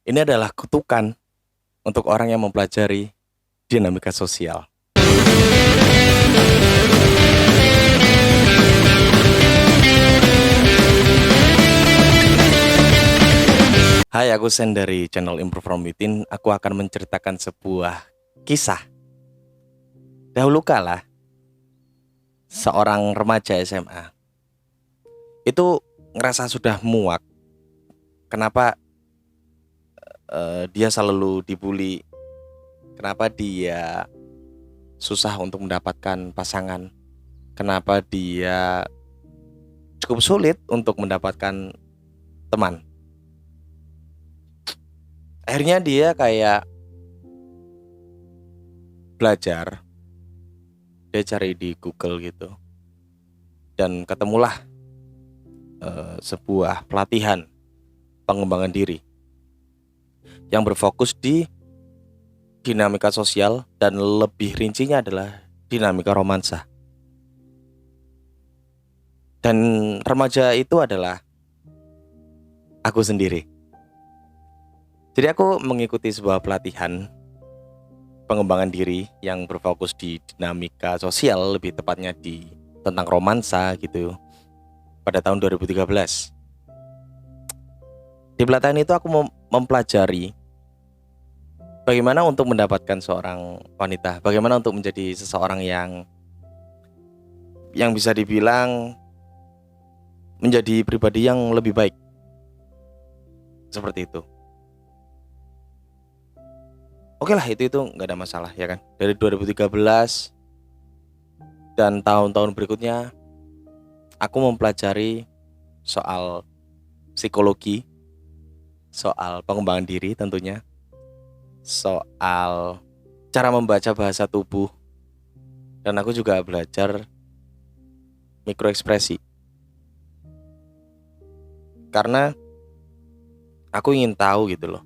Ini adalah kutukan untuk orang yang mempelajari dinamika sosial. Hai, aku Sen dari channel Improve From Within. Aku akan menceritakan sebuah kisah. Dahulu kala, seorang remaja SMA itu ngerasa sudah muak. Kenapa dia selalu dibully? Kenapa dia susah untuk mendapatkan pasangan? Kenapa dia cukup sulit untuk mendapatkan teman? Akhirnya dia kayak belajar, dia cari di Google gitu, dan ketemulah sebuah pelatihan pengembangan diri yang berfokus di dinamika sosial dan lebih rincinya adalah dinamika romansa. Dan remaja itu adalah aku sendiri. Jadi aku mengikuti sebuah pelatihan pengembangan diri yang berfokus di dinamika sosial, lebih tepatnya di tentang romansa gitu, pada tahun 2013. Di pelatihan itu aku mempelajari bagaimana untuk mendapatkan seorang wanita, bagaimana untuk menjadi seseorang yang bisa dibilang menjadi pribadi yang lebih baik. Seperti itu. Oke lah, itu nggak ada masalah ya kan. Dari 2013 dan tahun-tahun berikutnya aku mempelajari soal psikologi, soal pengembangan diri tentunya, soal cara membaca bahasa tubuh, dan aku juga belajar mikroekspresi. Karena aku ingin tahu gitu loh,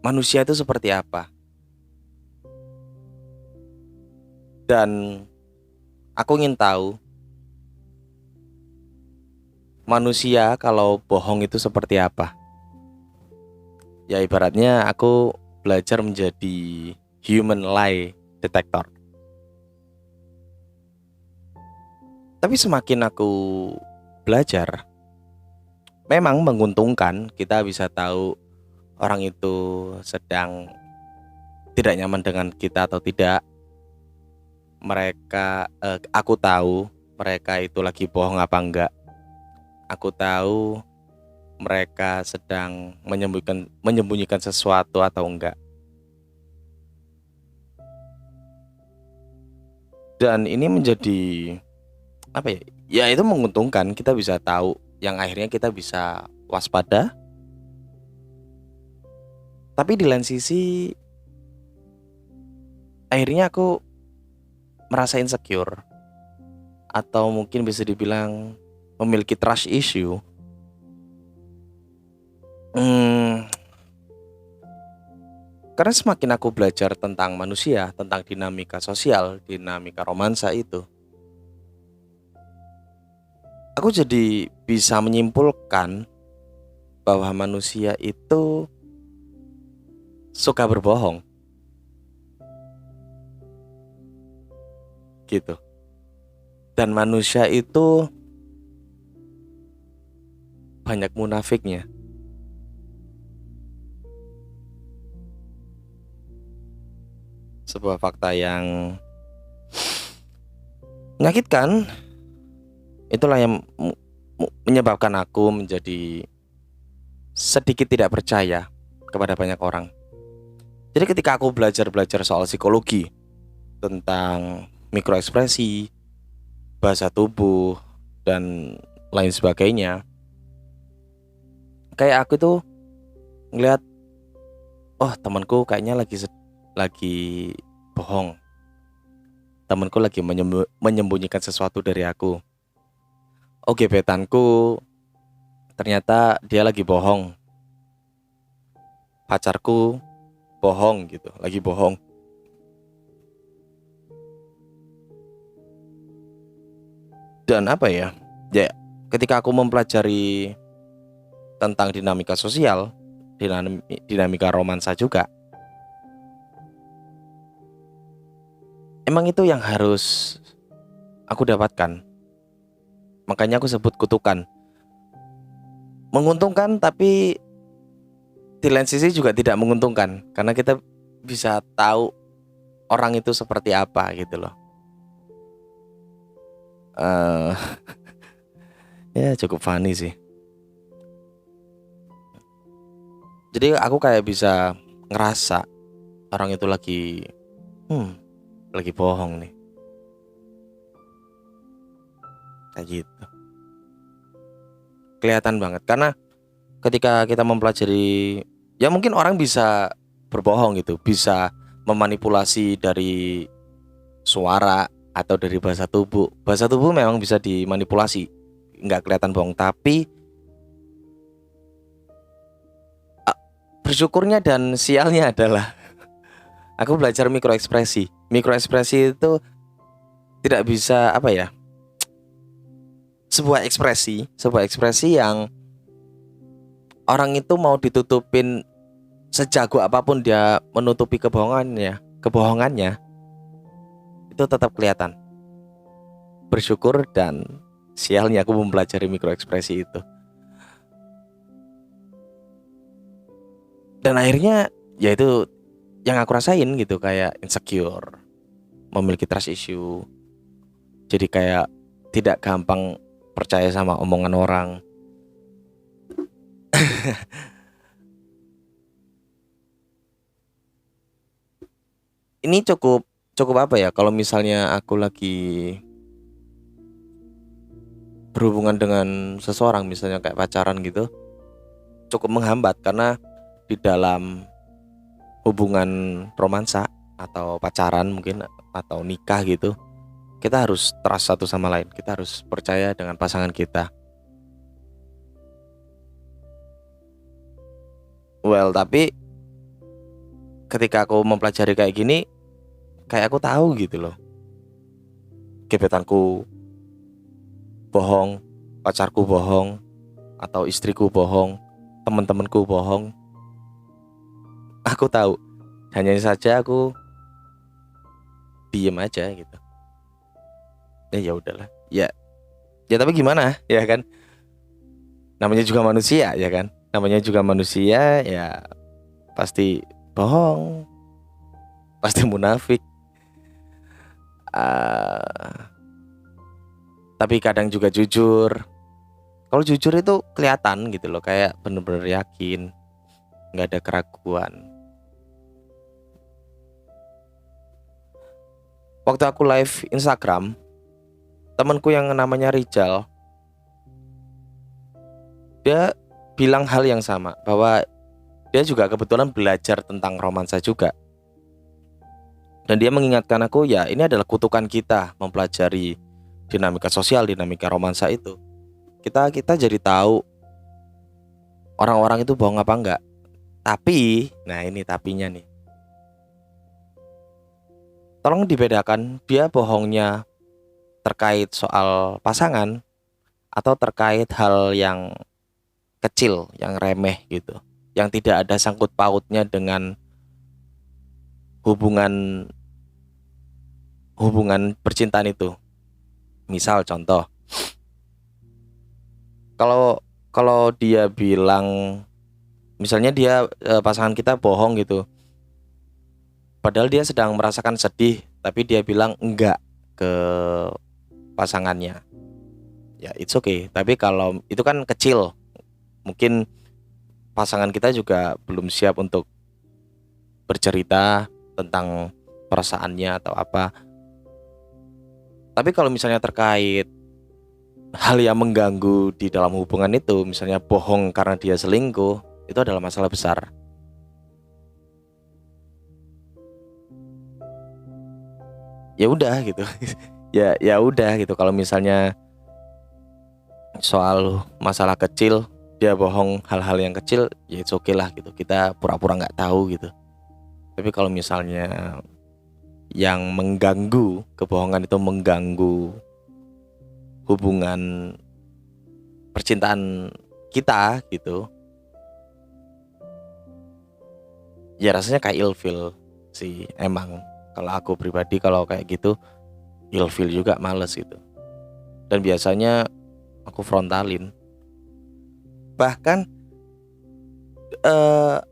manusia itu seperti apa. Dan aku ingin tahu manusia kalau bohong itu seperti apa. Ya ibaratnya aku belajar menjadi human lie detector. Tapi semakin aku belajar, memang menguntungkan, kita bisa tahu orang itu sedang tidak nyaman dengan kita atau tidak. Aku tahu mereka itu lagi bohong apa enggak. Aku tahu mereka sedang menyembunyikan sesuatu atau enggak. Dan ini menjadi apa ya? Ya itu menguntungkan, kita bisa tahu, yang akhirnya kita bisa waspada. Tapi di lain sisi, akhirnya aku merasa insecure, atau mungkin bisa dibilang memiliki trust issue. Karena semakin aku belajar tentang manusia, tentang dinamika sosial, dinamika romansa itu, aku jadi bisa menyimpulkan bahwa manusia itu suka berbohong. Gitu. Dan manusia itu banyak munafiknya. Sebuah fakta yang menyakitkan. Itulah yang menyebabkan aku menjadi sedikit tidak percaya kepada banyak orang. Jadi ketika aku belajar soal psikologi, tentang mikroekspresi, bahasa tubuh, dan lain sebagainya, kayak aku tuh ngeliat, oh temanku kayaknya lagi bohong, temanku lagi menyembunyikan sesuatu dari aku. Oh, gebetanku ternyata dia lagi bohong, pacarku bohong gitu, lagi bohong. Dan apa ya, ketika aku mempelajari tentang dinamika sosial, dinamika romansa juga. Emang itu yang harus aku dapatkan. Makanya aku sebut kutukan. Menguntungkan tapi di lain sisi juga tidak menguntungkan, karena kita bisa tahu orang itu seperti apa gitu loh. Eh ya cukup funny sih. Jadi aku kayak bisa ngerasa orang itu lagi bohong nih, kayak gitu. Kelihatan banget karena ketika kita mempelajari, ya mungkin orang bisa berbohong gitu, bisa memanipulasi dari suara atau dari bahasa tubuh. Bahasa tubuh memang bisa dimanipulasi, nggak kelihatan bohong, tapi bersyukurnya dan sialnya adalah aku belajar mikroekspresi. Mikroekspresi itu tidak bisa apa ya? Sebuah ekspresi yang orang itu mau ditutupin sejago apapun dia menutupi kebohongannya itu tetap kelihatan. Bersyukur dan sialnya aku mempelajari mikroekspresi itu. Dan akhirnya ya itu yang aku rasain gitu, kayak insecure, memiliki trust issue. Jadi kayak tidak gampang percaya sama omongan orang. Ini cukup apa ya, kalau misalnya aku lagi berhubungan dengan seseorang, misalnya kayak pacaran gitu, cukup menghambat karena di dalam hubungan romansa atau pacaran mungkin atau nikah gitu, kita harus trust satu sama lain, kita harus percaya dengan pasangan kita. Well, tapi ketika aku mempelajari kayak gini, kayak aku tahu gitu loh, gebetanku bohong, pacarku bohong, atau istriku bohong, teman-temanku bohong. Aku tahu, hanya saja aku diem aja gitu. Ya udahlah. Ya tapi gimana ya kan? Namanya juga manusia ya kan? Namanya juga manusia, ya pasti bohong, pasti munafik. Tapi kadang juga jujur. Kalau jujur itu kelihatan gitu loh, kayak bener-bener yakin, nggak ada keraguan. Waktu aku live Instagram, temanku yang namanya Rijal, dia bilang hal yang sama, bahwa dia juga kebetulan belajar tentang romansa juga. Dan dia mengingatkan aku, ya ini adalah kutukan kita mempelajari dinamika sosial, dinamika romansa itu. Kita jadi tahu orang-orang itu bohong apa enggak. Tapi, nah ini tapinya nih. Tolong dibedakan, dia bohongnya terkait soal pasangan atau terkait hal yang kecil, yang remeh gitu, yang tidak ada sangkut pautnya dengan hubungan percintaan itu. Misal contoh, kalau dia bilang, misalnya dia pasangan kita bohong gitu, padahal dia sedang merasakan sedih, tapi dia bilang enggak ke pasangannya, ya it's okay. Tapi kalau itu kan kecil, mungkin pasangan kita juga belum siap untuk bercerita tentang perasaannya atau apa. Tapi kalau misalnya terkait hal yang mengganggu di dalam hubungan itu, misalnya bohong karena dia selingkuh, itu adalah masalah besar. Ya udah gitu. ya udah gitu. Kalau misalnya soal masalah kecil, dia bohong hal-hal yang kecil, ya it's okay lah gitu. Kita pura-pura nggak tahu gitu. Tapi kalau misalnya yang mengganggu, kebohongan itu mengganggu hubungan percintaan kita gitu, ya rasanya kayak ilfil sih emang. Kalau aku pribadi kalau kayak gitu ilfil juga, males gitu. Dan biasanya aku frontalin. Bahkan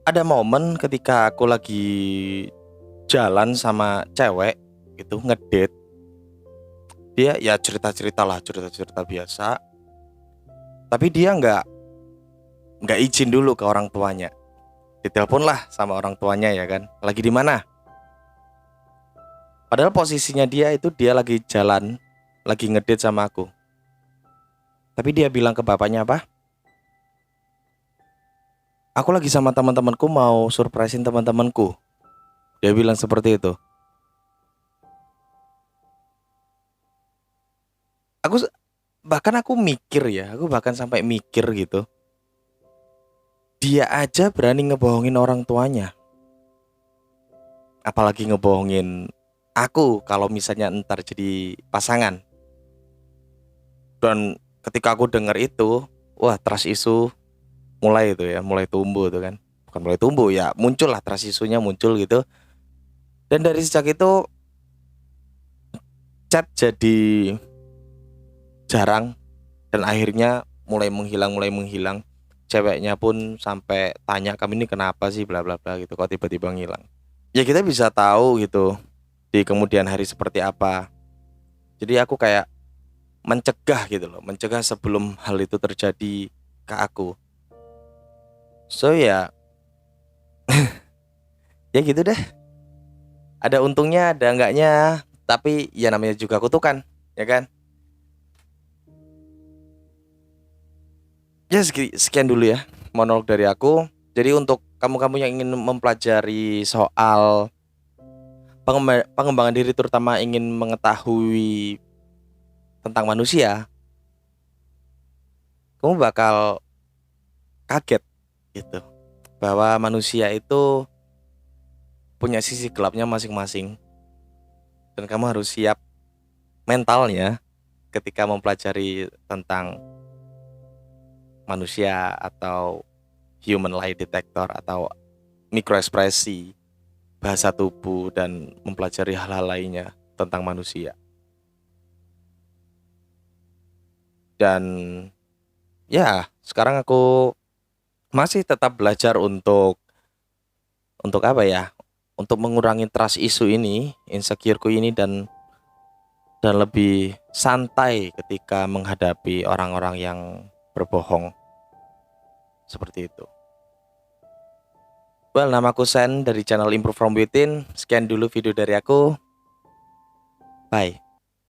ada momen ketika aku lagi jalan sama cewek gitu, ngedate. Dia ya cerita-cerita lah, cerita-cerita biasa. Tapi dia nggak izin dulu ke orang tuanya. Ditelepon lah sama orang tuanya ya kan. Lagi di mana? Padahal posisinya dia itu dia lagi jalan, lagi ngedate sama aku. Tapi dia bilang ke bapaknya apa? Aku lagi sama teman-temanku mau surprisein teman-temanku. Dia bilang seperti itu. Aku bahkan aku mikir ya, aku bahkan sampai mikir gitu. Dia aja berani ngebohongin orang tuanya. Apalagi ngebohongin aku kalau misalnya ntar jadi pasangan. Dan ketika aku dengar itu, wah trust issue mulai itu ya, mulai tumbuh tuh kan. Bukan mulai tumbuh ya, muncul lah trust issue-nya muncul gitu. Dan dari sejak itu chat jadi jarang dan akhirnya mulai menghilang. Ceweknya pun sampai tanya, kami ini kenapa sih bla bla bla gitu, kok tiba-tiba ngilang. Ya kita bisa tahu gitu di kemudian hari seperti apa. Jadi aku kayak mencegah gitu loh, mencegah sebelum hal itu terjadi ke aku. So ya, ya gitu deh. Ada untungnya, ada enggaknya, tapi ya namanya juga kutukan, ya kan? Ya sekian dulu ya monolog dari aku. Jadi untuk kamu-kamu yang ingin mempelajari soal pengembangan diri, terutama ingin mengetahui tentang manusia, kamu bakal kaget gitu bahwa manusia itu punya sisi gelapnya masing-masing, dan kamu harus siap mentalnya ketika mempelajari tentang manusia atau human lie detector atau mikroekspresi, bahasa tubuh, dan mempelajari hal-hal lainnya tentang manusia. Dan ya sekarang aku masih tetap belajar untuk apa ya, untuk mengurangi trust issue ini, insecureku ini, dan lebih santai ketika menghadapi orang-orang yang berbohong seperti itu. Well, namaku Sen dari channel Improve From Within. Sekian dulu video dari aku. Bye.